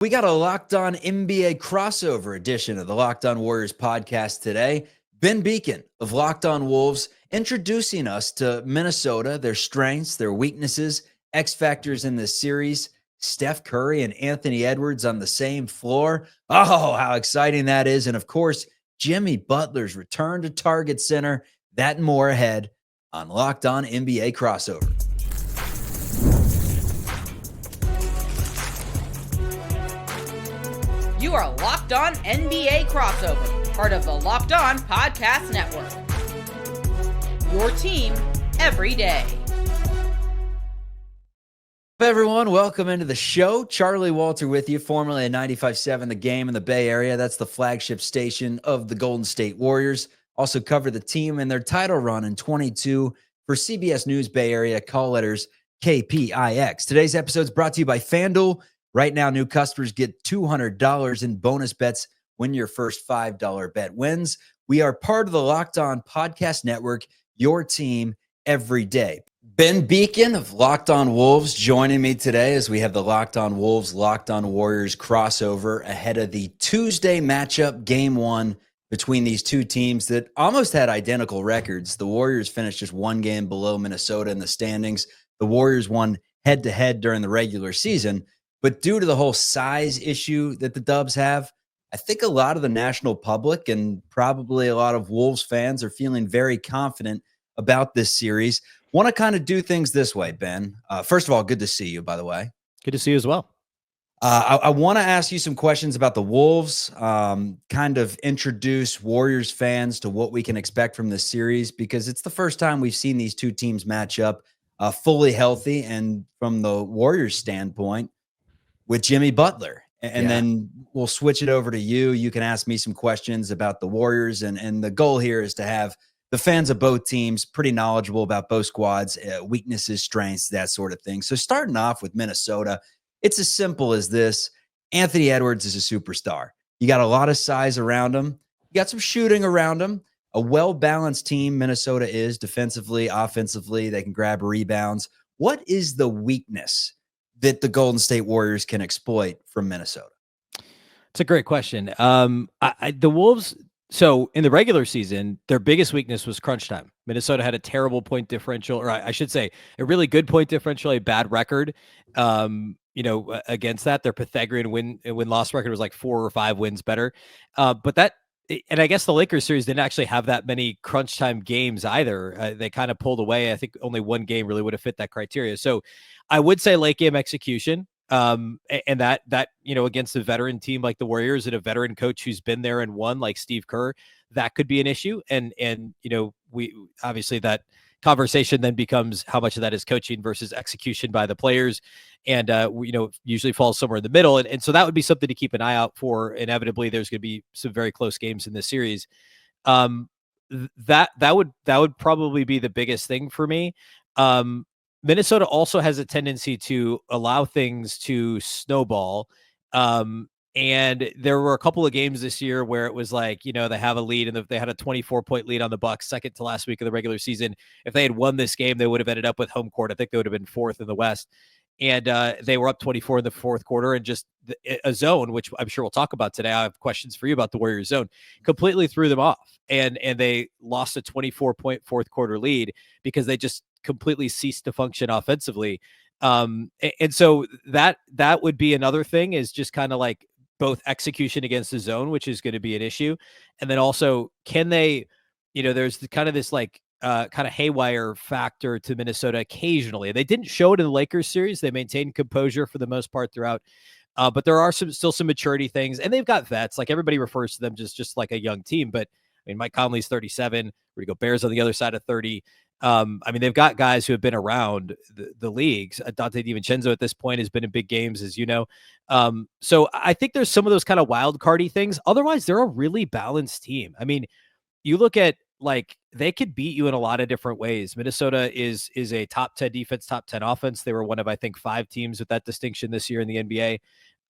We got a Locked On NBA crossover edition of the Locked On Warriors podcast today. Ben Beacon of Locked On Wolves introducing us to Minnesota, their strengths, their weaknesses, X factors in this series. Steph Curry and Anthony Edwards on the same floor. Oh, how exciting that is. And of course, Jimmy Butler's return to Target Center. That and more ahead on Locked On NBA crossover. You are Locked On NBA Crossover, part of the Locked On Podcast Network. Your team every day. Hey everyone, welcome into the show. Charlie Walter with you, formerly at 95.7 The Game in the Bay Area. That's the flagship station of the Golden State Warriors. Also cover the team and their title run in 22 for CBS News Bay Area, call letters KPIX. Today's episode is brought to you by FanDuel. Right now, new customers get $200 in bonus bets when your first $5 bet wins. We are part of the Locked On Podcast Network, your team every day. Ben Beacon of Locked On Wolves joining me today as we have the Locked On Wolves, Locked On Warriors crossover ahead of the Tuesday matchup, game one between these two teams that almost had identical records. The Warriors finished just one game below Minnesota in the standings. The Warriors won head-to-head during the regular season. But due to the whole size issue that the Dubs have, I think a lot of the national public and probably a lot of Wolves fans are feeling very confident about this series. Want to kind of do things this way, Ben. First of all, good to see you, by the way. Good to see you as well. I want to ask you some questions about the Wolves, kind of introduce Warriors fans to what we can expect from this series, because it's the first time we've seen these two teams match up fully healthy. And from the Warriors standpoint, with Jimmy Butler. And then we'll switch it over to you. You can ask me some questions about the Warriors. And the goal here is to have the fans of both teams pretty knowledgeable about both squads, weaknesses, strengths, that sort of thing. So starting off with Minnesota, it's as simple as this. Anthony Edwards is a superstar. You got a lot of size around him. You got some shooting around him. A well-balanced team Minnesota is defensively, offensively. They can grab rebounds. What is the weakness that the Golden State Warriors can exploit from Minnesota? It's a great question. The Wolves, so in the regular season, their biggest weakness was crunch time. Minnesota had a terrible point differential, or I should say a really good point differential, a bad record. Against that, their Pythagorean win-loss record was like 4 or 5 wins better. And I guess the Lakers series didn't actually have that many crunch time games either. They kind of pulled away. I think only one game really would have fit that criteria. So I would say late game execution. And that against a veteran team like the Warriors and a veteran coach who's been there and won like Steve Kerr, that could be an issue. And we obviously that conversation then becomes how much of that is coaching versus execution by the players. And, usually falls somewhere in the middle. And so that would be something to keep an eye out for. Inevitably, there's going to be some very close games in this series. That would probably be the biggest thing for me. Minnesota also has a tendency to allow things to snowball. And there were a couple of games this year where it was like, they have a lead and they had a 24-point lead on the Bucks, second to last week of the regular season. If they had won this game, they would have ended up with home court. I think they would have been 4th in the West. And they were up 24 in the fourth quarter, and just a zone, which I'm sure we'll talk about today. I have questions for you about the Warriors zone, completely threw them off. And they lost a 24-point fourth quarter lead because they just completely ceased to function offensively. And so that would be another thing, is just kind of like both execution against the zone, which is going to be an issue. And then also, can they, there's kind of this like kind of haywire factor to Minnesota occasionally. They didn't show it in the Lakers series. They maintained composure for the most part throughout. But there are still some maturity things, and they've got vets. Like, everybody refers to them just like a young team. But I mean, Mike Conley's 37, Rudy Gobert's on the other side of 30. They've got guys who have been around the leagues. Dante DiVincenzo at this point has been in big games, as you know. So I think there's some of those kind of wild cardy things. Otherwise, they're a really balanced team. I mean, you look at, like, they could beat you in a lot of different ways. Minnesota is a top 10 defense, top 10 offense. They were one of, I think, 5 teams with that distinction this year in the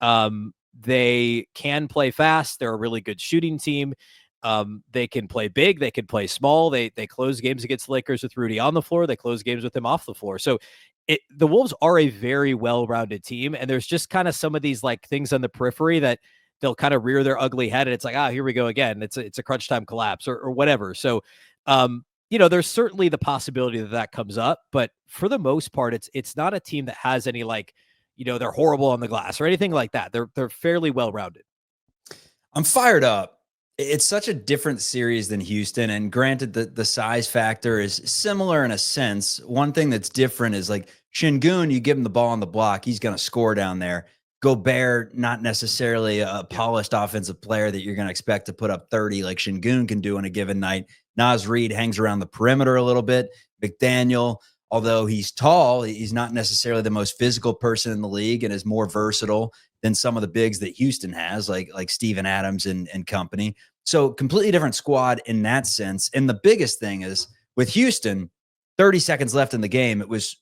NBA. They can play fast. They're a really good shooting team. They can play big. They can play small. They close games against the Lakers with Rudy on the floor. They close games with him off the floor. So the Wolves are a very well-rounded team, and there's just kind of some of these like things on the periphery that they'll kind of rear their ugly head, and it's like, here we go again. It's a crunch time collapse or whatever. So, there's certainly the possibility that comes up, but for the most part, it's not a team that has any like, they're horrible on the glass or anything like that. They're fairly well-rounded. I'm fired up. It's such a different series than Houston. And granted, the size factor is similar in a sense. One thing that's different is like Şengün, you give him the ball on the block, he's going to score down there. Gobert, not necessarily a polished offensive player that you're going to expect to put up 30 like Şengün can do on a given night. Naz Reed hangs around the perimeter a little bit. McDaniel, although he's tall, he's not necessarily the most physical person in the league and is more versatile than some of the bigs that Houston has, like Steven Adams and company. So completely different squad in that sense. And the biggest thing is with Houston, 30 seconds left in the game, it was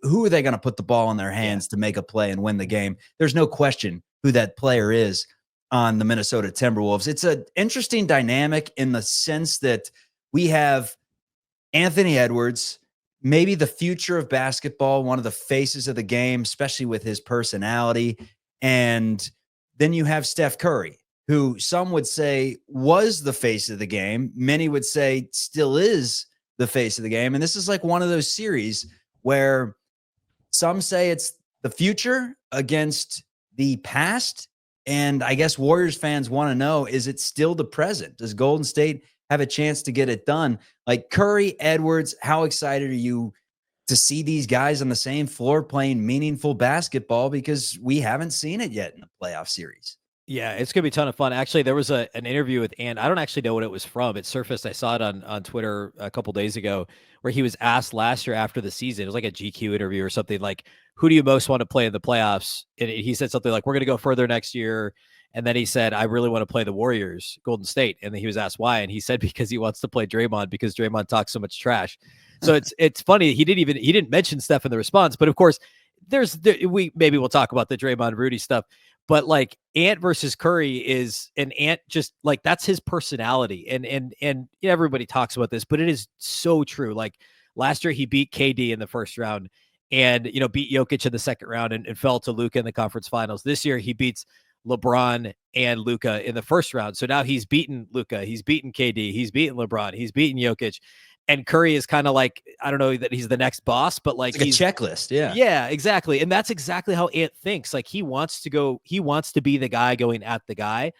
who are they going to put the ball in their hands to make a play and win the game? There's no question who that player is on the Minnesota Timberwolves. It's an interesting dynamic in the sense that we have Anthony Edwards, maybe the future of basketball, one of the faces of the game, especially with his personality. And then you have Steph Curry, who some would say was the face of the game. Many would say still is the face of the game. And this is like one of those series where some say it's the future against the past. And I guess Warriors fans want to know, is it still the present? Does Golden State have a chance to get it done? Like Curry, Edwards, how excited are you to see these guys on the same floor playing meaningful basketball? Because we haven't seen it yet in the playoff series. Yeah, it's going to be a ton of fun. Actually, there was an interview with Ant. I don't actually know what it was from. It surfaced. I saw it on Twitter a couple days ago where he was asked last year after the season. It was like a GQ interview or something like, who do you most want to play in the playoffs? And he said something like, we're going to go further next year. And then he said, I really want to play the Warriors, Golden State. And then he was asked why. And he said, because he wants to play Draymond because Draymond talks so much trash. So it's funny. He didn't mention Steph in the response, but of course maybe we'll talk about the Draymond Rudy stuff. But like Ant versus Curry is an Ant, just like that's his personality. And everybody talks about this, but it is so true. Like last year he beat KD in the first round and, beat Jokic in the second round and fell to Luka in the conference finals. This year he beats LeBron and Luka in the first round. So now he's beaten Luka, he's beaten KD, he's beaten LeBron, he's beaten Jokic. And Curry is kind of like, I don't know that he's the next boss, but like he's a checklist. Yeah. Yeah, exactly. And that's exactly how Ant thinks. Like he wants to be the guy going at the guy.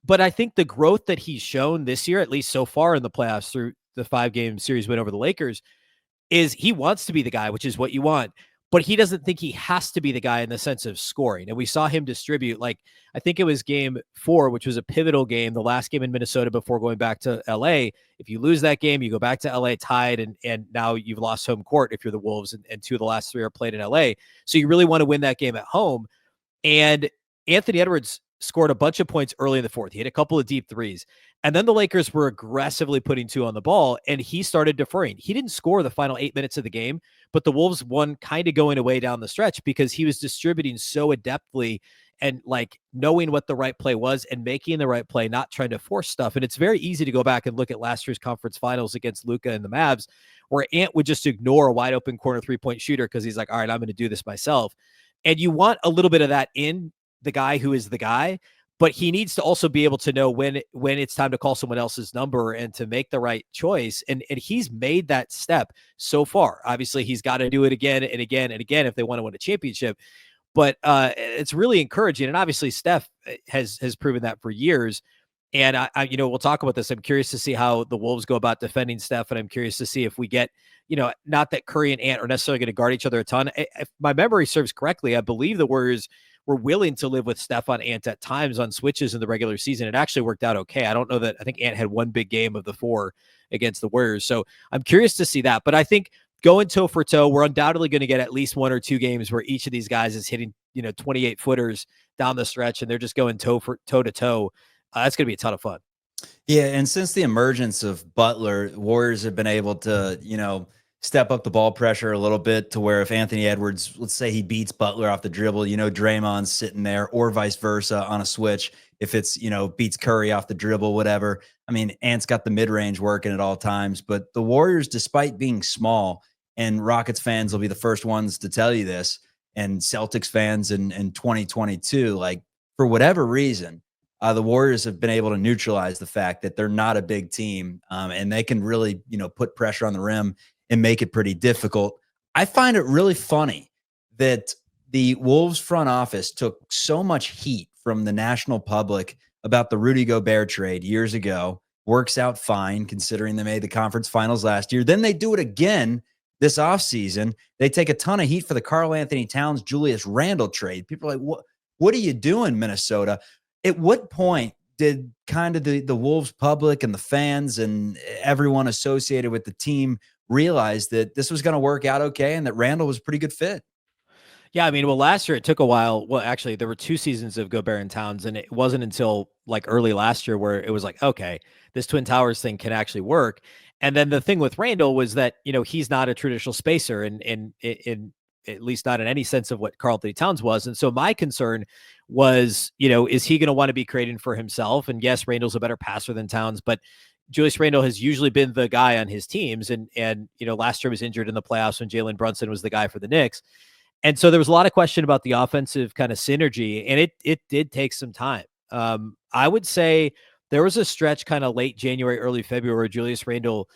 But I think the growth that he's shown this year, at least so far in the playoffs through the 5-game series win over the Lakers, is he wants to be the guy, which is what you want. But he doesn't think he has to be the guy in the sense of scoring. And we saw him distribute, like, I think it was game 4, which was a pivotal game, the last game in Minnesota before going back to LA. If you lose that game, you go back to LA tied, and now you've lost home court if you're the Wolves, and 2 of the last 3 are played in LA. So you really want to win that game at home. And Anthony Edwards scored a bunch of points early in the fourth. He hit a couple of deep threes. And then the Lakers were aggressively putting 2 on the ball, and he started deferring. He didn't score the final 8 minutes of the game, but the Wolves won kind of going away down the stretch because he was distributing so adeptly and like knowing what the right play was and making the right play, not trying to force stuff. And it's very easy to go back and look at last year's conference finals against Luka and the Mavs, where Ant would just ignore a wide open corner 3-point shooter because he's like, all right, I'm going to do this myself. And you want a little bit of that in the guy who is the guy, but he needs to also be able to know when it's time to call someone else's number and to make the right choice. And he's made that step so far. Obviously, he's got to do it again and again and again if they want to win a championship. But it's really encouraging. And obviously, Steph has proven that for years. And I we'll talk about this. I'm curious to see how the Wolves go about defending Steph. And I'm curious to see if we get, not that Curry and Ant are necessarily going to guard each other a ton. If my memory serves correctly, I believe the Warriors were willing to live with Steph on Ant at times on switches in the regular season. It actually worked out okay. I don't know that. I think Ant had 1 big game of the 4 against the Warriors. So I'm curious to see that. But I think going toe for toe, we're undoubtedly going to get at least 1 or 2 games where each of these guys is hitting, 28 footers down the stretch and they're just going toe to toe. That's going to be a ton of fun. Yeah. And since the emergence of Butler, Warriors have been able to, step up the ball pressure a little bit to where if Anthony Edwards, let's say he beats Butler off the dribble, Draymond's sitting there, or vice versa on a switch. If it's, beats Curry off the dribble, whatever. I mean, Ant's got the mid-range working at all times, but the Warriors, despite being small, And Rockets fans will be the first ones to tell you this, and Celtics fans in 2022, like, for whatever reason, the Warriors have been able to neutralize the fact that they're not a big team, and they can really, put pressure on the rim and make it pretty difficult. I find it really funny that the Wolves front office took so much heat from the national public about the Rudy Gobert trade years ago. Works out fine considering they made the conference finals last year. Then they do it again this offseason. They take a ton of heat for the Karl Anthony Towns, Julius Randle trade. People are like, what are you doing, Minnesota? At what point did kind of the Wolves public and the fans and everyone associated with the team realize that this was going to work out okay and that Randle was a pretty good fit? Yeah, I mean, well, last year it took a while. Well, actually, there were 2 seasons of Gobert and Towns, and it wasn't until like early last year where it was like, okay, this Twin Towers thing can actually work. And then the thing with Randle was that, he's not a traditional spacer, and in at least not in any sense of what Karl Anthony Towns was. And so my concern was, is he going to want to be creating for himself? And yes, Randle's a better passer than Towns, but Julius Randle has usually been the guy on his teams. And last year was injured in the playoffs when Jalen Brunson was the guy for the Knicks. And so there was a lot of question about the offensive kind of synergy, and it did take some time. I would say there was a stretch kind of late January, early February where Julius Randle,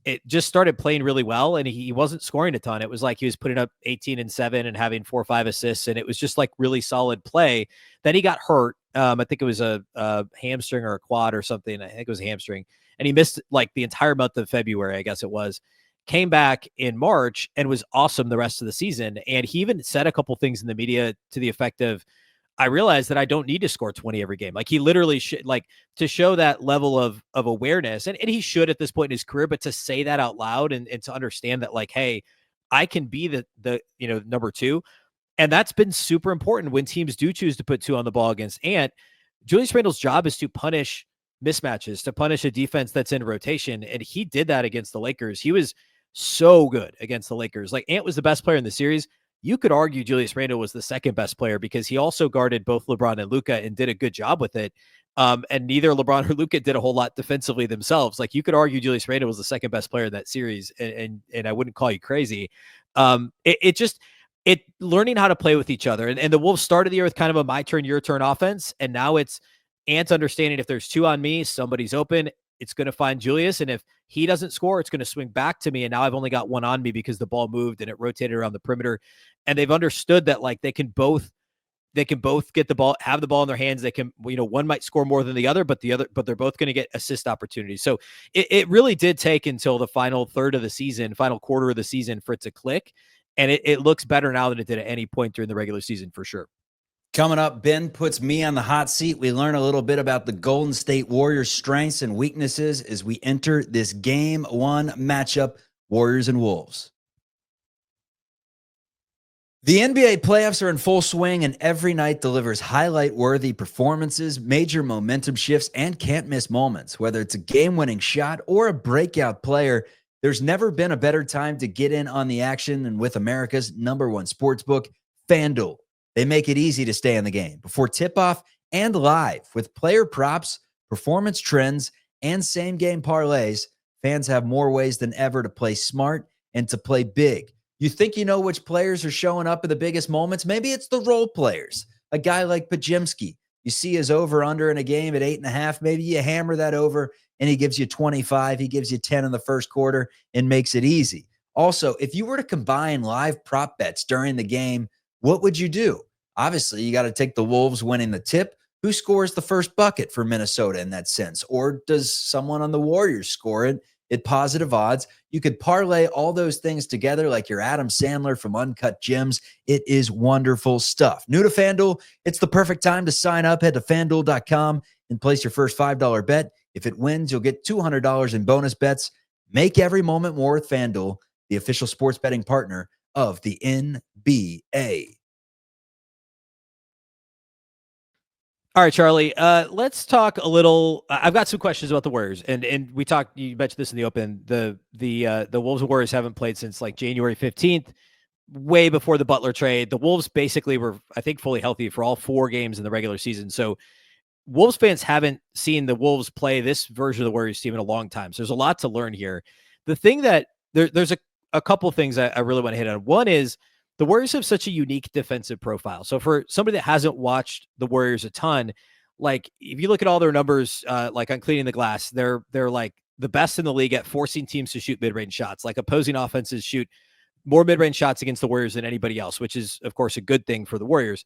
it just started playing really well, and he wasn't scoring a ton. It was like he was putting up 18 and 7 and having 4 or 5 assists, and it was just like really solid play. Then he got hurt. I think it was a hamstring or a quad or something. I think it was a hamstring, and he missed like the entire month of February, I guess it was. Came back in March and was awesome the rest of the season. And he even said a couple things in the media to the effect of, I realized that I don't need to score 20 every game. Like he literally should, like, to show that level of awareness. And he should at this point in his career, but to say that out loud and to understand that, like, hey, I can be the number 2. And that's been super important when teams do choose to put 2 on the ball against Ant. Julius Randle's job is to punish mismatches, to punish a defense that's in rotation. And he did that against the Lakers. He was so good against the Lakers. Like, Ant was the best player in the series. You could argue Julius Randle was the second best player because he also guarded both LeBron and Luka and did a good job with it. And neither LeBron or Luka did a whole lot defensively themselves. Like, you could argue Julius Randle was the second best player in that series, and I wouldn't call you crazy. It learning how to play with each other. And the Wolves started the year with kind of a my turn, your turn offense, and now it's Ant understanding if there's 2 on me, somebody's open. It's going to find Julius. And if he doesn't score, it's going to swing back to me. And now I've only got 1 on me because the ball moved and it rotated around the perimeter. And they've understood that, like, they can both get the ball, have the ball in their hands. They can, one might score more than the other, but they're both going to get assist opportunities. So it really did take until the final third of the season, final quarter of the season for it to click. And it looks better now than it did at any point during the regular season, for sure. Coming up, Ben puts me on the hot seat. We learn a little bit about the Golden State Warriors' strengths and weaknesses as we enter this Game 1 matchup, Warriors and Wolves. The NBA playoffs are in full swing, and every night delivers highlight-worthy performances, major momentum shifts, and can't-miss moments. Whether it's a game-winning shot or a breakout player, there's never been a better time to get in on the action than with America's #1 sportsbook, FanDuel. They make it easy to stay in the game before tip-off and live with player props, performance trends, and same-game parlays. Fans have more ways than ever to play smart and to play big. You think you know which players are showing up at the biggest moments? Maybe it's the role players. A guy like Pajimski. You see his over-under in a game at 8.5. Maybe you hammer that over and he gives you 25. He gives you 10 in the first quarter and makes it easy. Also, if you were to combine live prop bets during the game, what would you do? Obviously, you got to take the Wolves winning the tip. Who scores the first bucket for Minnesota in that sense? Or does someone on the Warriors score it at positive odds? You could parlay all those things together like your Adam Sandler from Uncut Gems. It is wonderful stuff. New to FanDuel, it's the perfect time to sign up. Head to FanDuel.com and place your first $5 bet. If it wins, you'll get $200 in bonus bets. Make every moment more with FanDuel, the official sports betting partner of the NBA. All right, Charlie, let's talk a little. I've got some questions about the Warriors, and we talked. You mentioned this in the open. The Wolves and Warriors haven't played since like January 15th, way before the Butler trade. The Wolves basically were, I think, fully healthy for all 4 games in the regular season. So Wolves fans haven't seen the Wolves play this version of the Warriors team in a long time. So there's a lot to learn here. The thing that there's a couple things I really want to hit on. One is the Warriors have such a unique defensive profile. So for somebody that hasn't watched the Warriors a ton, like if you look at all their numbers, like on cleaning the glass, they're like the best in the league at forcing teams to shoot mid-range shots. Like opposing offenses shoot more mid-range shots against the Warriors than anybody else, which is of course a good thing for the Warriors.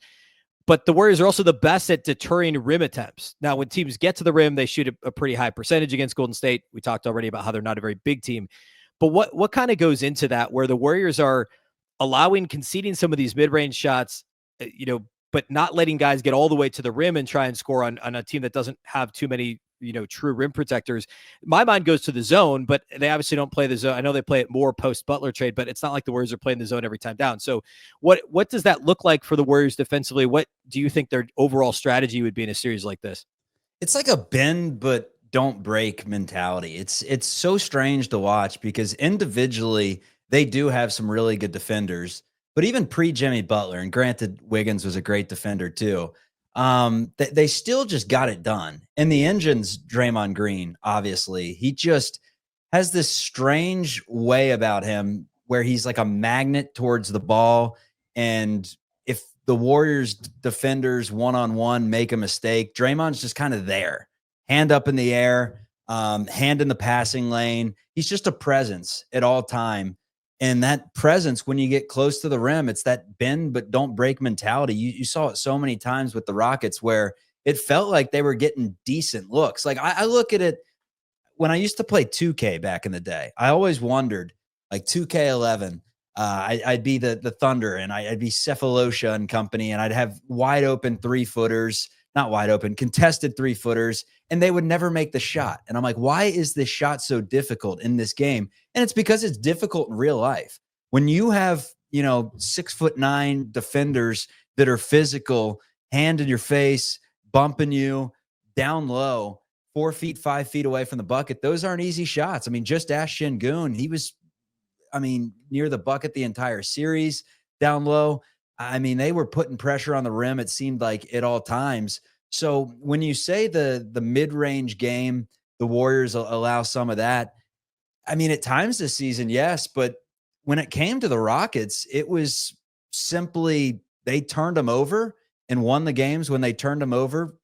But the Warriors are also the best at deterring rim attempts. Now, when teams get to the rim, they shoot a pretty high percentage against Golden State. We talked already about how they're not a very big team. But what kind of goes into that, where the Warriors are conceding some of these mid-range shots, but not letting guys get all the way to the rim and try and score on a team that doesn't have too many, true rim protectors. My mind goes to the zone, but they obviously don't play the zone. I know they play it more post Butler trade, but it's not like the Warriors are playing the zone every time down. So what does that look like for the Warriors defensively? What do you think their overall strategy would be in a series like this? It's like a bend but don't break mentality. It's so strange to watch because individually they do have some really good defenders, but even pre Jimmy Butler, and granted Wiggins was a great defender too, they still just got it done. And the engine's Draymond Green, obviously. He just has this strange way about him where he's like a magnet towards the ball. And if the Warriors defenders one-on-one make a mistake, Draymond's just kind of there, hand up in the air, hand in the passing lane. He's just a presence at all time. And that presence, when you get close to the rim, it's that bend but don't break mentality. You saw it so many times with the Rockets where it felt like they were getting decent looks. Like I look at it when I used to play 2K back in the day. I always wondered, like 2K11, I'd be the Thunder and I'd be Cephalosha and company, and I'd have wide open 3-footers, not wide open, contested 3-footers, and they would never make the shot. And I'm like, why is this shot so difficult in this game? And it's because it's difficult in real life. When you have, 6'9" defenders that are physical, hand in your face, bumping you down low, 4 feet, 5 feet away from the bucket, those aren't easy shots. I mean, just ask Şengün. He was, near the bucket the entire series, down low. I mean, they were putting pressure on the rim, it seemed like, at all times. So when you say the mid-range game, the Warriors allow some of that. I mean, at times this season, yes, but when it came to the Rockets, it was simply they turned them over and won the games. When they turned them over,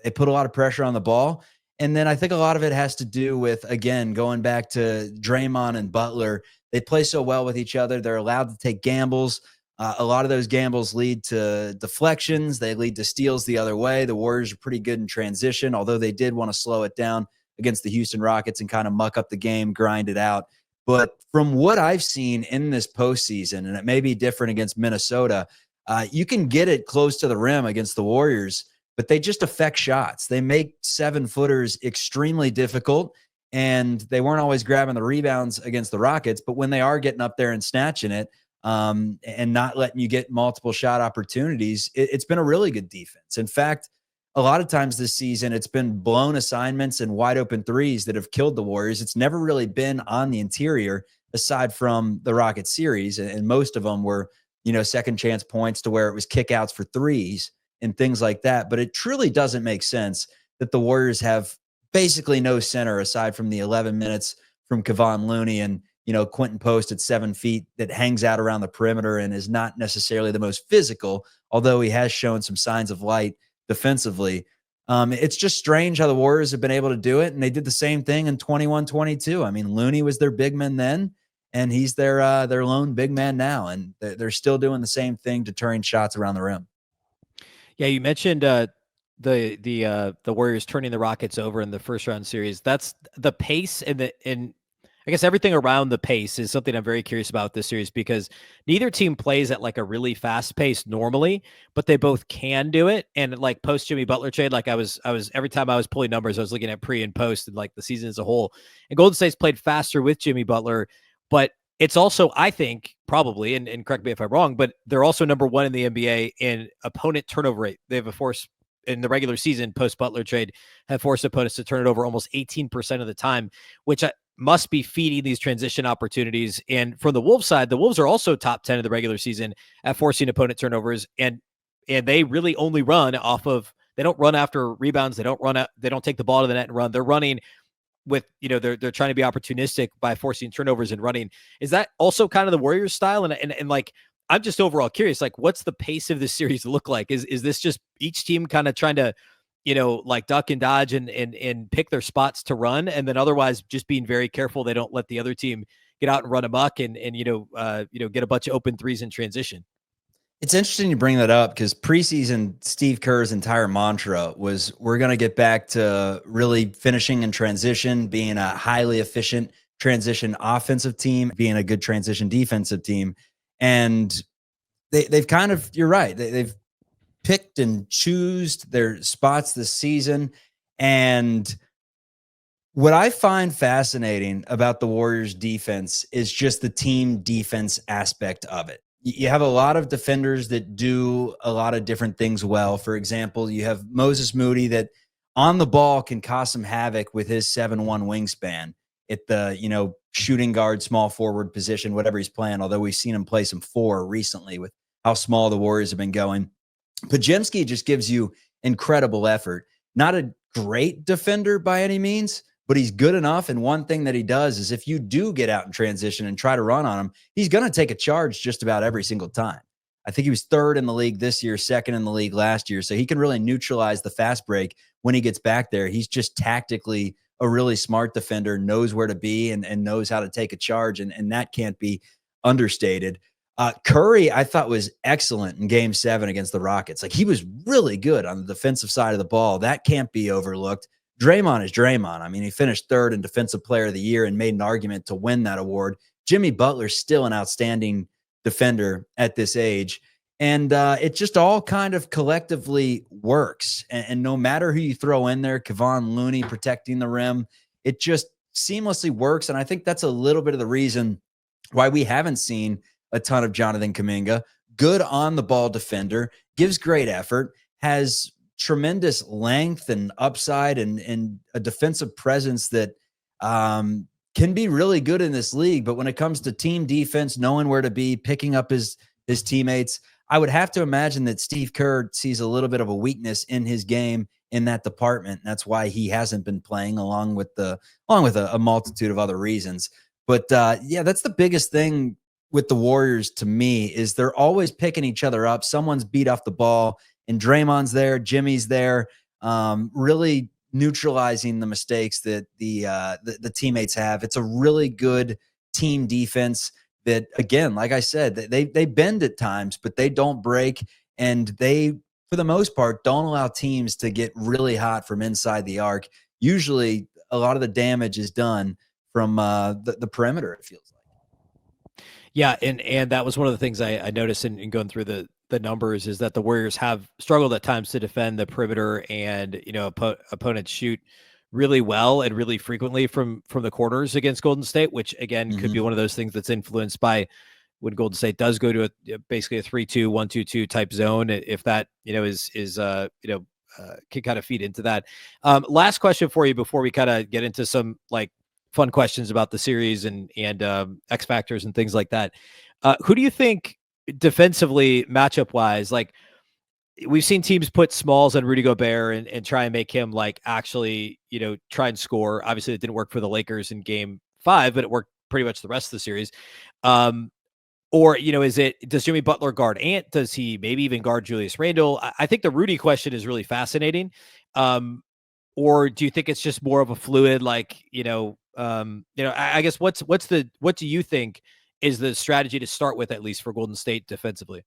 they put a lot of pressure on the ball. And then I think a lot of it has to do with, again, going back to Draymond and Butler. They play so well with each other. They're allowed to take gambles. A lot of those gambles lead to deflections. They lead to steals the other way. The Warriors are pretty good in transition, although they did want to slow it down against the Houston Rockets and kind of muck up the game, grind it out. But from what I've seen in this postseason, and it may be different against Minnesota, you can get it close to the rim against the Warriors, but they just affect shots. They make 7-footers extremely difficult, and they weren't always grabbing the rebounds against the Rockets, but when they are getting up there and snatching it, and not letting you get multiple shot opportunities, it's been a really good defense. In fact, a lot of times this season, it's been blown assignments and wide open threes that have killed the Warriors. It's never really been on the interior aside from the Rocket series. And most of them were, second chance points to where it was kickouts for threes and things like that. But it truly doesn't make sense that the Warriors have basically no center aside from the 11 minutes from Kevon Looney and, Quentin Post at 7 feet that hangs out around the perimeter and is not necessarily the most physical, although he has shown some signs of light defensively. It's just strange how the Warriors have been able to do it. And they did the same thing in 21-22. I mean, Looney was their big man then, and he's their lone big man now. And they're still doing the same thing, deterring shots around the rim. Yeah. You mentioned, the Warriors turning the Rockets over in the first round series. That's the pace and I guess everything around the pace is something I'm very curious about this series, because neither team plays at like a really fast pace normally, but they both can do it. And like post Jimmy Butler trade, like I was every time I was pulling numbers, I was looking at pre and post and like the season as a whole. And Golden State's played faster with Jimmy Butler, but it's also, I think, probably, and correct me if I'm wrong, but they're also number one in the NBA in opponent turnover rate. They have a force in the regular season post Butler trade, have forced opponents to turn it over almost 18% of the time, which must be feeding these transition opportunities. And from the Wolves side, the Wolves are also top 10 in the regular season at forcing opponent turnovers. And they really only run off of, they don't run after rebounds. They don't take the ball to the net and run. They're running with, they're trying to be opportunistic by forcing turnovers and running. Is that also kind of the Warriors style? And like, I'm just overall curious, like, what's the pace of this series look like? Is this just each team kind of trying to, like duck and dodge and pick their spots to run, and then otherwise just being very careful they don't let the other team get out and run amok and get a bunch of open threes in transition? It's interesting you bring that up because preseason Steve Kerr's entire mantra was we're going to get back to really finishing in transition, being a highly efficient transition offensive team, being a good transition defensive team. And they've kind of, you're right, they've picked and choosed their spots this season. And what I find fascinating about the Warriors defense is just the team defense aspect of it. You have a lot of defenders that do a lot of different things well. For example, you have Moses Moody that on the ball can cause some havoc with his 7'1" wingspan at the, shooting guard, small forward position, whatever he's playing, although we've seen him play some 4 recently with how small the Warriors have been going. Podziemski just gives you incredible effort. Not a great defender by any means, but he's good enough. And one thing that he does is if you do get out in transition and try to run on him, he's going to take a charge just about every single time. I think he was 3rd in the league this year, 2nd in the league last year. So he can really neutralize the fast break when he gets back there. He's just tactically a really smart defender, knows where to be and knows how to take a charge. And that can't be understated. Curry, I thought, was excellent in Game 7 against the Rockets. Like, he was really good on the defensive side of the ball. That can't be overlooked. Draymond is Draymond. I mean, he finished 3rd in Defensive Player of the Year and made an argument to win that award. Jimmy Butler's still an outstanding defender at this age. And it just all kind of collectively works. And no matter who you throw in there, Kevon Looney protecting the rim, it just seamlessly works. And I think that's a little bit of the reason why we haven't seen a ton of Jonathan Kuminga. Good on the ball defender, gives great effort, has tremendous length and upside and a defensive presence that can be really good in this league. But when it comes to team defense, knowing where to be, picking up his teammates, I would have to imagine that Steve Kerr sees a little bit of a weakness in his game in that department. And that's why he hasn't been playing along with a multitude of other reasons. But yeah, that's the biggest thing with the Warriors to me is they're always picking each other up. Someone's beat off the ball and Draymond's there, Jimmy's there, really neutralizing the mistakes that the teammates have. It's a really good team defense that, again, like I said, they bend at times, but they don't break. And they, for the most part, don't allow teams to get really hot from inside the arc. Usually a lot of the damage is done from the perimeter, it feels like. Yeah, and that was one of the things I noticed in going through the numbers is that the Warriors have struggled at times to defend the perimeter, and opponents shoot really well and really frequently from the corners against Golden State, which again could be one of those things that's influenced by when Golden State does go to basically a 3-2, 1-2-2 type zone. If that can kind of feed into that. Last question for you before we kind of get into some like fun questions about the series and X factors and things like that. Who do you think defensively, matchup wise, like we've seen teams put smalls on Rudy Gobert and try and make him like actually, try and score. Obviously it didn't work for the Lakers in Game 5, but it worked pretty much the rest of the series. Or, does Jimmy Butler guard Ant? Does he maybe even guard Julius Randle? I think the Rudy question is really fascinating. Or do you think it's just more of a fluid, like, I guess what do you think is the strategy to start with, at least for Golden State defensively?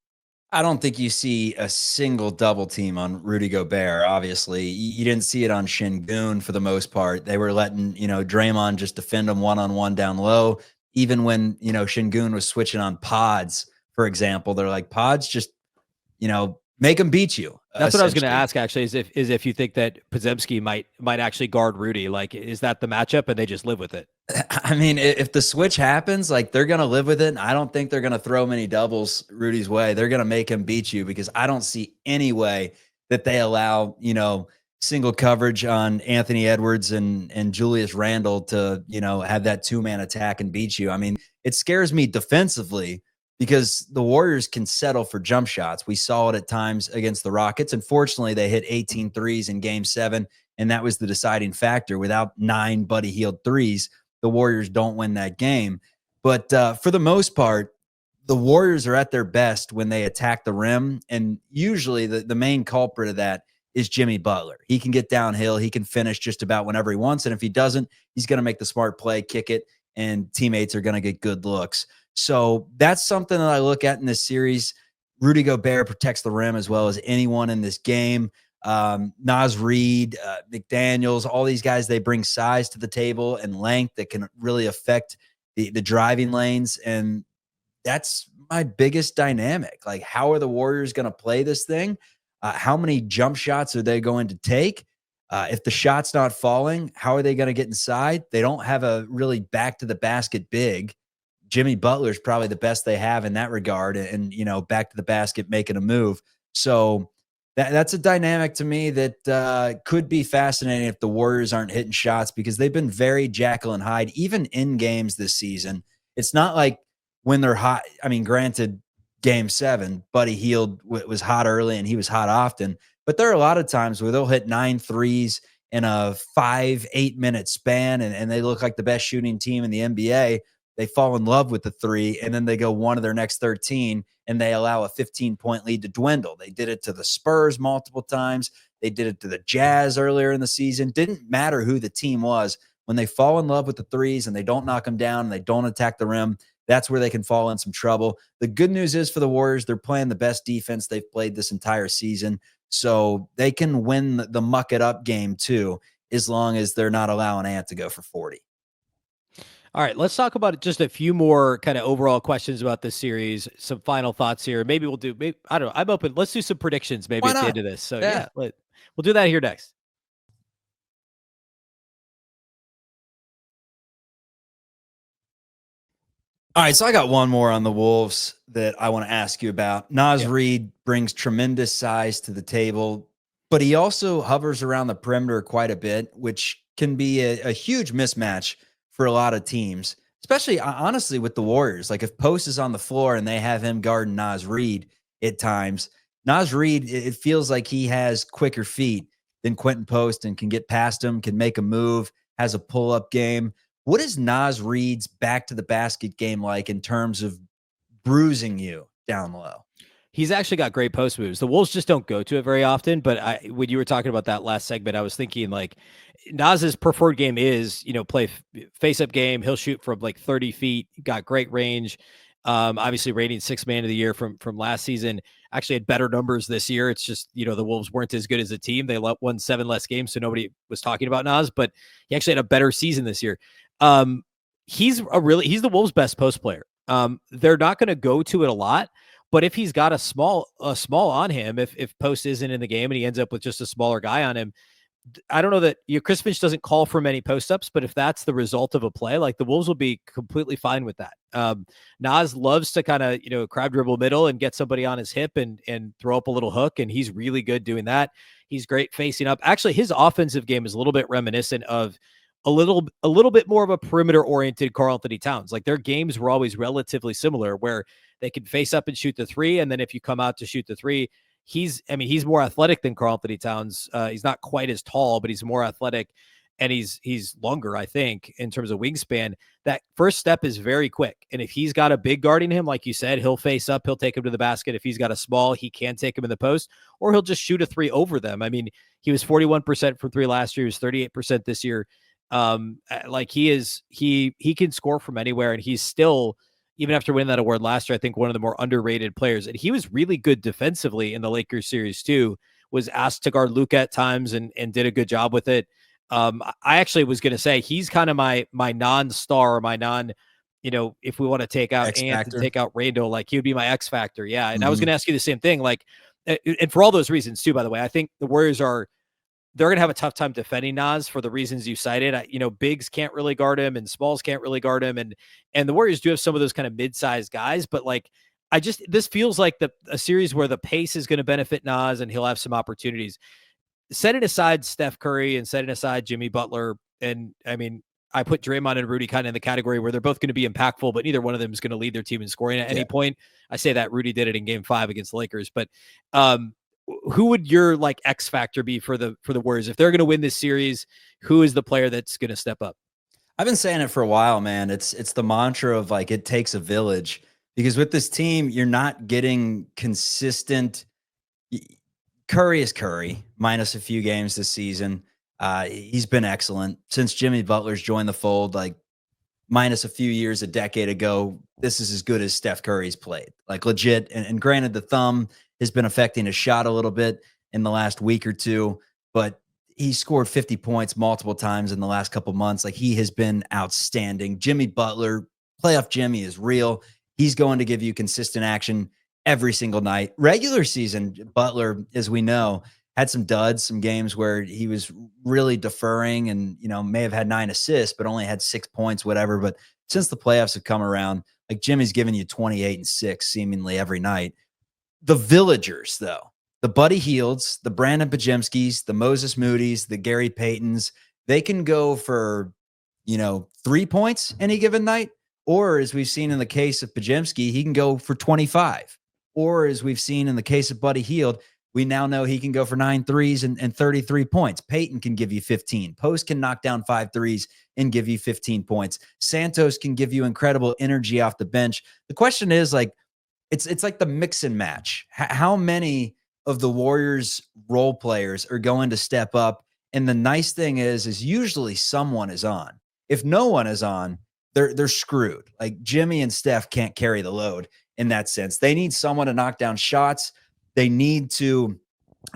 I don't think you see a single double team on Rudy Gobert. Obviously, you didn't see it on Şengün for the most part. They were letting, Draymond just defend him one-on-one down low. Even when, Şengün was switching on Pods, for example, they're like, Pods, just, make him beat you. That's what I was going to ask, actually, is if you think that Podziemski might actually guard Rudy. Like, is that the matchup and they just live with it? I mean, if the switch happens, like, they're going to live with it. And I don't think they're going to throw many doubles Rudy's way. They're going to make him beat you, because I don't see any way that they allow, single coverage on Anthony Edwards and Julius Randle to, have that 2-man attack and beat you. I mean, it scares me defensively, because the Warriors can settle for jump shots. We saw it at times against the Rockets. Unfortunately, they hit 18 threes in game 7, and that was the deciding factor. Without 9 Buddy Hield threes, the Warriors don't win that game. But for the most part, the Warriors are at their best when they attack the rim. And usually the main culprit of that is Jimmy Butler. He can get downhill. He can finish just about whenever he wants. And if he doesn't, he's going to make the smart play, kick it, and teammates are going to get good looks. So that's something that I look at in this series. Rudy Gobert protects the rim as well as anyone in this game. Naz Reed, McDaniels, all these guys, they bring size to the table and length that can really affect the driving lanes. And that's my biggest dynamic. Like, how are the Warriors going to play this thing? How many jump shots are they going to take? If the shot's not falling, how are they going to get inside? They don't have a really back to the basket big. Jimmy Butler is probably the best they have in that regard, and back to the basket, making a move. So that's a dynamic to me that could be fascinating if the Warriors aren't hitting shots, because they've been very Jekyll and Hyde, even in games this season. It's not like when they're hot. I mean, granted, game 7, Buddy Hield was hot early and he was hot often, but there are a lot of times where they'll hit 9 threes in a 5-8 minute span, and they look like the best shooting team in the NBA. They fall in love with the 3, and then they go one of their next 13, and they allow a 15-point lead to dwindle. They did it to the Spurs multiple times. They did it to the Jazz earlier in the season. Didn't matter who the team was. When they fall in love with the 3s and they don't knock them down and they don't attack the rim, that's where they can fall in some trouble. The good news is for the Warriors, they're playing the best defense they've played this entire season. So they can win the muck it up game too, as long as they're not allowing Ant to go for 40. All right, let's talk about just a few more kind of overall questions about this series. Some final thoughts here. Maybe we'll do, I don't know. I'm open. Let's do some predictions maybe Why at the not? end of this. So Yeah. we'll do that here next. All right, so I got one more on the Wolves that I want to ask you about. Naz Reed brings tremendous size to the table, but he also hovers around the perimeter quite a bit, which can be a huge mismatch for a lot of teams, especially honestly with the Warriors. Like, if Post is on the floor and they have him guarding Naz Reed at times, Naz Reed, it feels like he has quicker feet than Quentin Post and can get past him, can make a move, has a pull-up game. What is Naz Reed's back to the basket game like in terms of bruising you down low? He's actually got great post moves. The Wolves just don't go to it very often. But when you were talking about that last segment, I was thinking like Naz's preferred game is, play face up game. He'll shoot from like 30 feet, got great range. Obviously rating 6th man of the year from last season. Actually had better numbers this year. It's just, the Wolves weren't as good as a team. They won 7 less games, so nobody was talking about Naz, but he actually had a better season this year. He's the Wolves' best post player. They're not going to go to it a lot, but if he's got a small on him, if Post isn't in the game and he ends up with just a smaller guy on him, I don't know that Chris Finch doesn't call for many post ups, but if that's the result of a play, like the Wolves will be completely fine with that. Naz loves to kind of, crab dribble middle and get somebody on his hip and throw up a little hook. And he's really good doing that. He's great facing up. Actually, his offensive game is a little bit reminiscent of a little bit more of a perimeter oriented Karl Anthony Towns. Like, their games were always relatively similar, where they could face up and shoot the 3. And then if you come out to shoot the 3, he's more athletic than Karl Anthony Towns. He's not quite as tall, but he's more athletic, and he's longer, I think, in terms of wingspan. That first step is very quick. And if he's got a big guarding him, like you said, he'll face up, he'll take him to the basket. If he's got a small, he can take him in the post, or he'll just shoot a 3 over them. I mean, he was 41% from 3 last year. He was 38% this year. Like, he can score from anywhere, and he's still, even after winning that award last year, I think one of the more underrated players. And he was really good defensively in the Lakers series too, was asked to guard Luka at times and did a good job with it. I actually was going to say he's kind of my non-star, my non, if we want to take out Ant and take out Randle, like, he would be my X factor. Yeah. And I was going to ask you the same thing. Like, and for all those reasons too, by the way, I think the Warriors they're going to have a tough time defending Naz for the reasons you cited. Bigs can't really guard him and smalls can't really guard him. And the Warriors do have some of those kind of mid-sized guys, but like, this feels like a series where the pace is going to benefit Naz and he'll have some opportunities. Setting aside Steph Curry and setting aside Jimmy Butler, and I mean, I put Draymond and Rudy kind of in the category where they're both going to be impactful, but neither one of them is going to lead their team in scoring at any point. I say that Rudy did it in Game 5 against the Lakers, but who would your like X factor be for the Warriors if they're going to win this series? Who is the player that's going to step up? I've been saying it for a while, man. It's the mantra of like it takes a village, because with this team, you're not getting consistent. Curry is Curry, minus a few games this season. He's been excellent since Jimmy Butler's joined the fold. Like minus a few years, a decade ago, this is as good as Steph Curry's played. Like legit. And granted, the thumb has been affecting his shot a little bit in the last week or two, but he scored 50 points multiple times in the last couple months. Like he has been outstanding. Jimmy Butler, playoff Jimmy, is real. He's going to give you consistent action every single night. Regular season, Butler, as we know, had some duds, some games where he was really deferring and, may have had 9 assists, but only had 6 points, whatever. But since the playoffs have come around, like Jimmy's giving you 28 and 6 seemingly every night. The villagers, though, the Buddy Hields, the Brandon Pajemskis, the Moses Moody's, the Gary Paytons, they can go for, 3 points any given night. Or as we've seen in the case of Pajemski, he can go for 25. Or as we've seen in the case of Buddy Hield, we now know he can go for 9 threes and 33 points. Payton can give you 15. Post can knock down 5 threes and give you 15 points. Santos can give you incredible energy off the bench. The question is like, it's like the mix and match. How many of the Warriors role players are going to step up? And the nice thing is usually someone is on. If no one is on, they're screwed. Like Jimmy and Steph can't carry the load in that sense. They need someone to knock down shots. They need to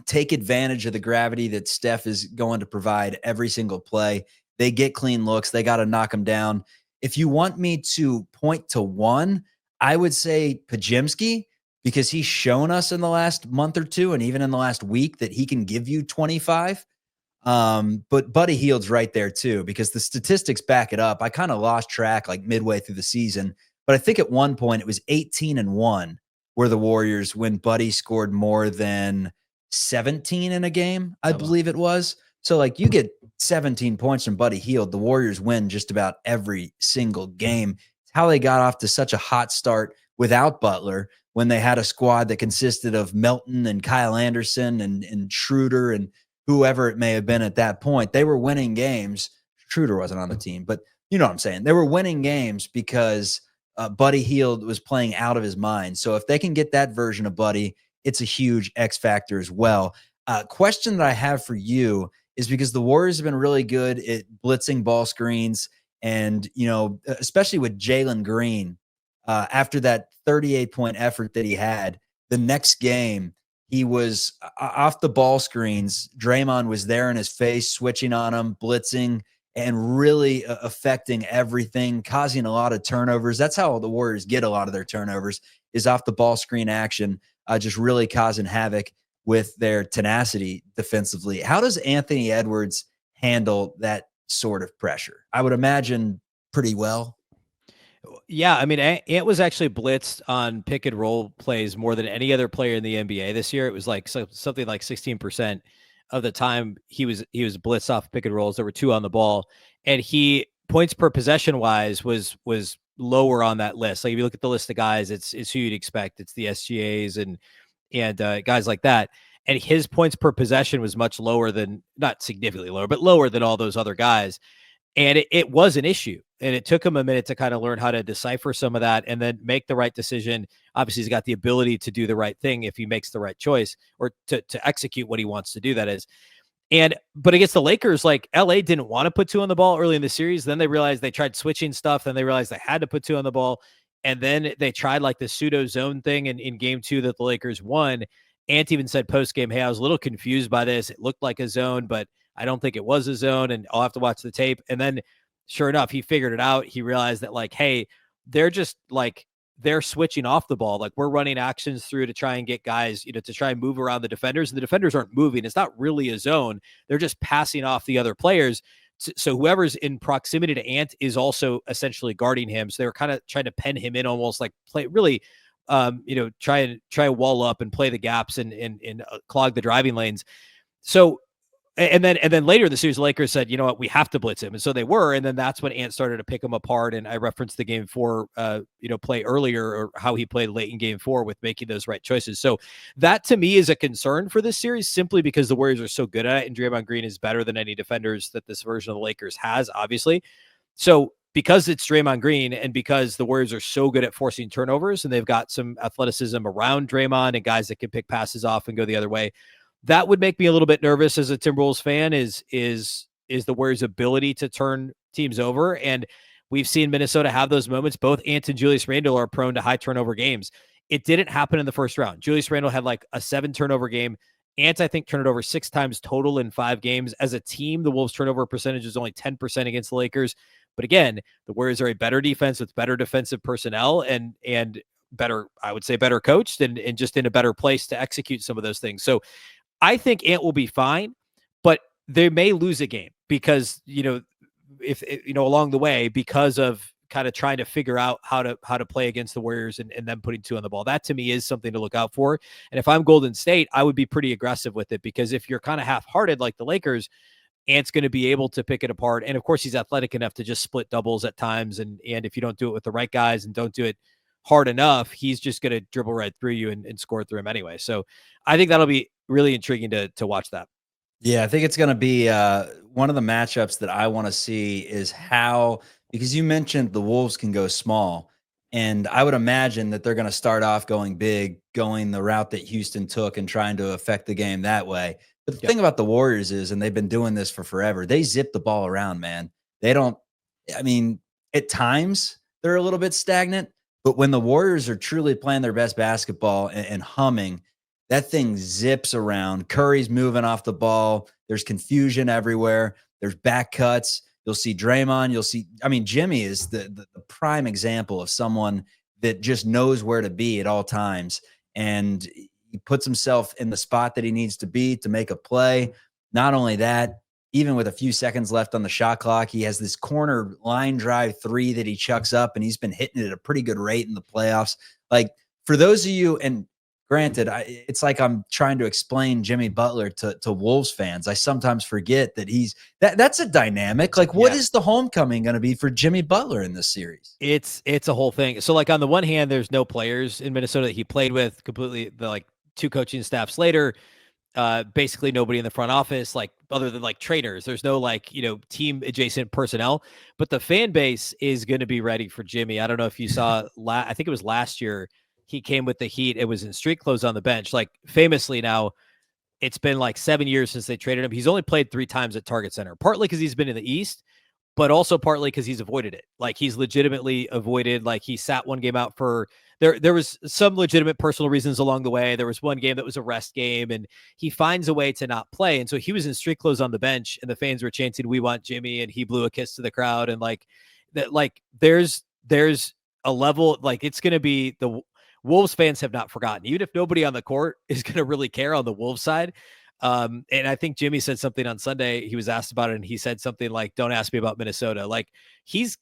take advantage of the gravity that Steph is going to provide every single play. They get clean looks. They got to knock them down. If you want me to point to one, I would say Pajemski, because he's shown us in the last month or two and even in the last week that he can give you 25. But Buddy Hield's right there too, because the statistics back it up. I kind of lost track like midway through the season, but I think at one point it was 18-1 were the Warriors when Buddy scored more than 17 in a game, I believe it was. So like you get 17 points from Buddy Hield, the Warriors win just about every single game. It's how they got off to such a hot start without Butler, when they had a squad that consisted of Melton and Kyle Anderson and Schroeder and whoever it may have been at that point. They were winning games. Schroeder wasn't on the team, but you know what I'm saying. They were winning games because Buddy Hield was playing out of his mind. So if they can get that version of Buddy, it's a huge X factor as well. Question that I have for you is, because the Warriors have been really good at blitzing ball screens, and, especially with Jalen Green, after that 38-point effort that he had, the next game, he was off the ball screens. Draymond was there in his face, switching on him, blitzing, and really affecting everything, causing a lot of turnovers. That's how the Warriors get a lot of their turnovers, is off the ball screen action, just really causing havoc with their tenacity defensively. How does Anthony Edwards handle that sort of pressure? I would imagine pretty well. Yeah, I mean, Ant was actually blitzed on pick and roll plays more than any other player in the NBA this year. It was like something like 16% of the time he was blitzed off pick and rolls. There were 2 on the ball, and he points per possession wise was lower on that list. Like if you look at the list of guys, it's who you'd expect. It's the SGAs and guys like that. And his points per possession was much lower than, not significantly lower, but lower than all those other guys. And it was an issue. And it took him a minute to kind of learn how to decipher some of that and then make the right decision. Obviously, he's got the ability to do the right thing if he makes the right choice, or to execute what he wants to do, that is. But against the Lakers, like LA didn't want to put 2 on the ball early in the series. Then they realized they tried switching stuff. Then they realized they had to put 2 on the ball. And then they tried like the pseudo zone thing in game 2 that the Lakers won. Ant even said post game, "Hey, I was a little confused by this. It looked like a zone, but I don't think it was a zone, and I'll have to watch the tape." And then sure enough, he figured it out. He realized that like, hey, they're just like, they're switching off the ball. Like we're running actions through to try and get guys, to try and move around the defenders, and the defenders aren't moving. It's not really a zone. They're just passing off the other players. So whoever's in proximity to Ant is also essentially guarding him. So they were kind of trying to pen him in, almost like play really, try and wall up and play the gaps and clog the driving lanes. So and then later in the series, the Lakers said, you know what, we have to blitz him. And so they were. And then that's when Ant started to pick him apart. And I referenced the game 4, play earlier, or how he played late in game 4 with making those right choices. So that to me is a concern for this series, simply because the Warriors are so good at it. And Draymond Green is better than any defenders that this version of the Lakers has, obviously. So because it's Draymond Green, and because the Warriors are so good at forcing turnovers, and they've got some athleticism around Draymond and guys that can pick passes off and go the other way, that would make me a little bit nervous as a Timberwolves fan, is the Warriors' ability to turn teams over. And we've seen Minnesota have those moments. Both Ant and Julius Randle are prone to high turnover games. It didn't happen in the first round. Julius Randle had like a 7 turnover game. Ant, I think, turned it over 6 times total in 5 games. As a team, the Wolves' turnover percentage is only 10% against the Lakers. But again, the Warriors are a better defense with better defensive personnel and better, I would say, better coached and just in a better place to execute some of those things. So I think Ant will be fine, but they may lose a game because, if along the way, because of kind of trying to figure out how to play against the Warriors and them putting 2 on the ball. That to me is something to look out for. And if I'm Golden State, I would be pretty aggressive with it, because if you're kind of half-hearted like the Lakers, Ant's going to be able to pick it apart. And of course, he's athletic enough to just split doubles at times. And if you don't do it with the right guys and don't do it hard enough, he's just going to dribble right through you and score through him anyway. So I think that'll be really intriguing to watch that. Yeah, I think it's going to be one of the matchups that I want to see is how, because you mentioned the Wolves can go small, and I would imagine that they're going to start off going big, going the route that Houston took and trying to affect the game that way. But the thing about the Warriors is, and they've been doing this for forever, they zip the ball around, man. They don't, I mean, at times they're a little bit stagnant, but when the Warriors are truly playing their best basketball and humming, that thing zips around. Curry's moving off the ball. There's confusion everywhere. There's back cuts. You'll see Draymond. You'll see, Jimmy is the prime example of someone that just knows where to be at all times. And he puts himself in the spot that he needs to be to make a play. Not only that, even with a few seconds left on the shot clock, he has this corner line drive 3 that he chucks up, and he's been hitting it at a pretty good rate in the playoffs. Like, for those of you, and granted, it's like I'm trying to explain Jimmy Butler to Wolves fans. I sometimes forget that that's a dynamic. Like, what is the homecoming going to be for Jimmy Butler in this series? It's a whole thing. So, like, on the one hand, there's no players in Minnesota that he played with, completely, the 2 coaching staffs later. Basically nobody in the front office, like, other than like trainers. There's no team adjacent personnel, but the fan base is going to be ready for Jimmy. I don't know if you saw, I think it was last year, he came with the Heat. It was in street clothes on the bench. Like, famously now, it's been like 7 years since they traded him. He's only played 3 times at Target Center, partly because he's been in the East, but also partly because he's avoided it. Like, he's legitimately avoided, like, he sat one game out for, there was some legitimate personal reasons along the way. There was one game that was a rest game, and he finds a way to not play. And so he was in street clothes on the bench, and the fans were chanting, "We want Jimmy," and he blew a kiss to the crowd. And there's a level, like, it's going to be, the Wolves fans have not forgotten, even if nobody on the court is going to really care on the Wolves side. And I think Jimmy said something on Sunday. He was asked about it, and he said something like, "Don't ask me about Minnesota." Like, he's,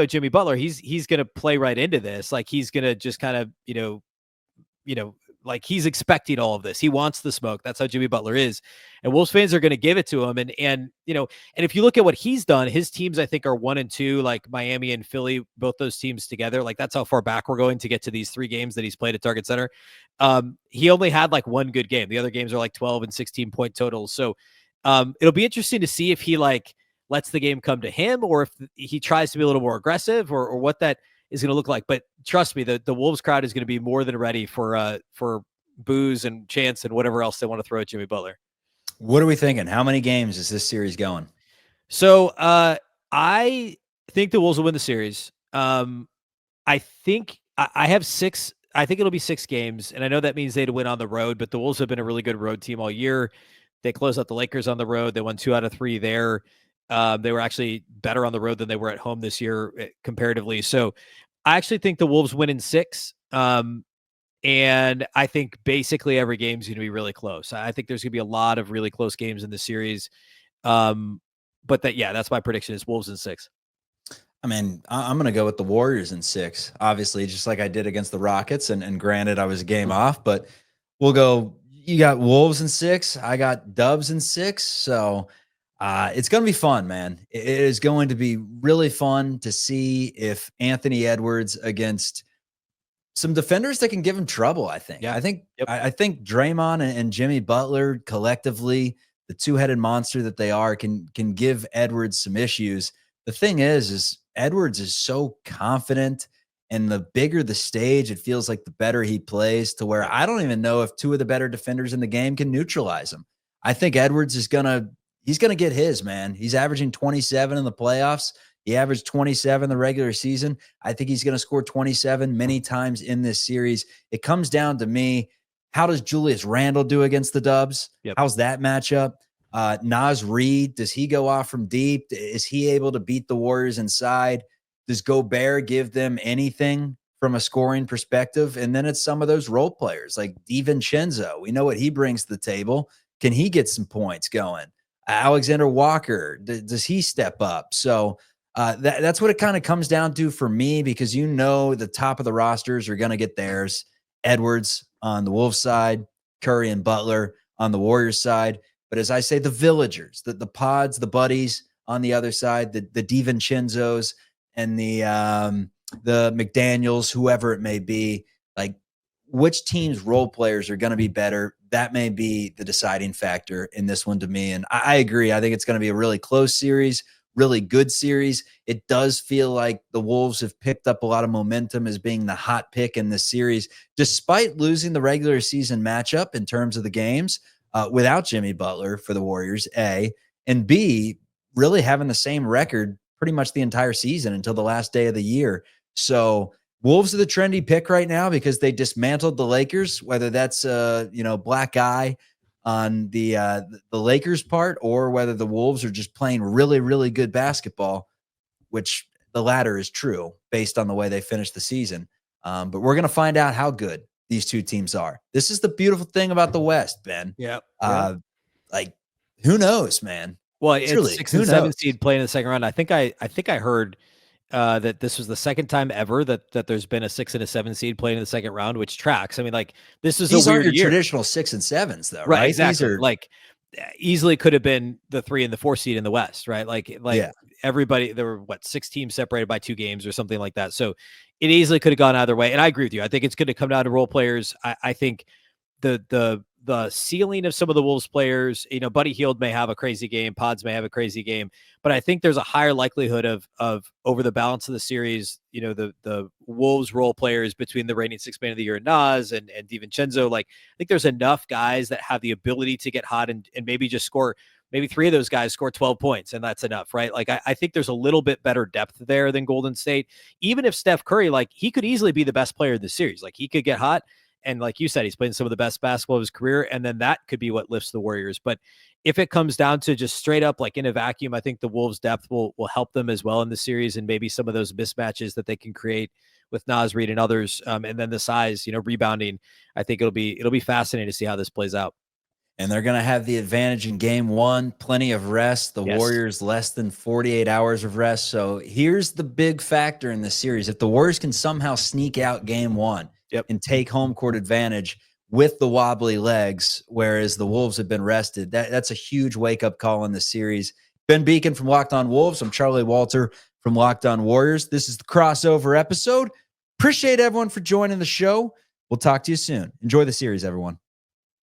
Jimmy Butler, he's going to play right into this. Like, he's going to just kind of, like, he's expecting all of this. He wants the smoke. That's how Jimmy Butler is. And Wolves fans are going to give it to him. And if you look at what he's done, his teams, I think, are 1 and 2, like Miami and Philly, both those teams together. Like, that's how far back we're going to get to these 3 games that he's played at Target Center. He only had like 1 good game. The other games are like 12 and 16 point totals. So it'll be interesting to see if he lets the game come to him, or if he tries to be a little more aggressive, or what that is going to look like. But trust me, the Wolves crowd is going to be more than ready for boos and chants and whatever else they want to throw at Jimmy Butler. What are we thinking? How many games is this series going? So I think the Wolves will win the series. I think I have 6. I think it'll be 6 games, and I know that means they'd win on the road, but the Wolves have been a really good road team all year. They closed out the Lakers on the road. They won 2 out of 3 there. They were actually better on the road than they were at home this year comparatively. So I actually think the Wolves win in 6. And I think basically every game is going to be really close. I think there's going to be a lot of really close games in the series. But that's my prediction, is Wolves in 6. I'm going to go with the Warriors in 6, obviously, just like I did against the Rockets. And granted, I was a game off, but we'll go, You got Wolves in 6. I got Dubs in 6. So it's going to be fun, man. It is going to be really fun to see if Anthony Edwards against some defenders that can give him trouble. I think. Yeah. Yep. I think Draymond and Jimmy Butler collectively, the two-headed monster that they are, can give Edwards some issues. The thing is Edwards is so confident, and the bigger the stage, it feels like the better he plays. To where I don't even know if two of the better defenders in the game can neutralize him. I think Edwards is he's gonna get his, man. He's averaging 27 in the playoffs. He averaged 27 the regular season. I think he's going to score 27 many times in this series. It comes down to me. How does Julius Randle do against the Dubs? Yep. How's that matchup? Naz Reed, does he go off from deep? Is he able to beat the Warriors inside? Does Gobert give them anything from a scoring perspective? And then it's some of those role players like DiVincenzo. We know what he brings to the table. Can he get some points going? Alexander Walker, does he step up? So that's what it kind of comes down to for me, because the top of the rosters are going to get theirs. Edwards on the Wolves side, Curry and Butler on the Warriors side. But as I say, the villagers, the pods, the buddies on the other side, the DiVincenzos and the McDaniels, whoever it may be, like which team's role players are going to be better. That may be the deciding factor in this one to me. And I agree. I think it's going to be a really close series. Really good series. It does feel like the Wolves have picked up a lot of momentum as being the hot pick in this series, despite losing the regular season matchup in terms of the games without Jimmy Butler for the Warriors, A, and B, really having the same record pretty much the entire season until the last day of the year. So Wolves are the trendy pick right now because they dismantled the Lakers, whether that's black eye on the Lakers part, or whether the Wolves are just playing really, really good basketball, which the latter is true based on the way they finished the season. But we're going to find out how good these two teams are. This is the beautiful thing about the West, Ben. Yeah. Like, who knows, man? Well, it's really, 6 and 7 seed playing in the second round. I think I heard that this was the second time ever that there's been a 6 and a 7 seed playing in the second round, which tracks. I mean, like, this is these a weird aren't your year. traditional 6 and 7s, though, right? Exactly. These are like easily could have been the 3 and the 4 seed in the West, right? Like everybody, there were 6 teams separated by 2 games or something like that. So it easily could have gone either way. And I agree with you. I think it's going to come down to role players. I think the ceiling of some of the Wolves players, Buddy Hield may have a crazy game, Pods may have a crazy game, but I think there's a higher likelihood of over the balance of the series, the Wolves role players between the reigning 6th man of the year, Naz and DiVincenzo. Like, I think there's enough guys that have the ability to get hot and maybe just score. Maybe 3 of those guys score 12 points, and that's enough, right? Like, I think there's a little bit better depth there than Golden State. Even if Steph Curry, like, he could easily be the best player in the series. Like, he could get hot. And like you said, he's playing some of the best basketball of his career. And then that could be what lifts the Warriors. But if it comes down to just straight up, like in a vacuum, I think the Wolves' depth will help them as well in the series, and maybe some of those mismatches that they can create with Naz Reed and others. And then the size, rebounding, I think it'll be fascinating to see how this plays out. And they're going to have the advantage in game 1, plenty of rest. The Warriors less than 48 hours of rest. So here's the big factor in this series. If the Warriors can somehow sneak out game 1 and take home court advantage with the wobbly legs, whereas the Wolves have been rested, that's a huge wake-up call in the series. Ben Beacon from Locked On Wolves. I'm Charlie Walter from Locked On Warriors. This is the crossover episode. Appreciate everyone for joining the show. We'll talk to you soon. Enjoy the series, everyone.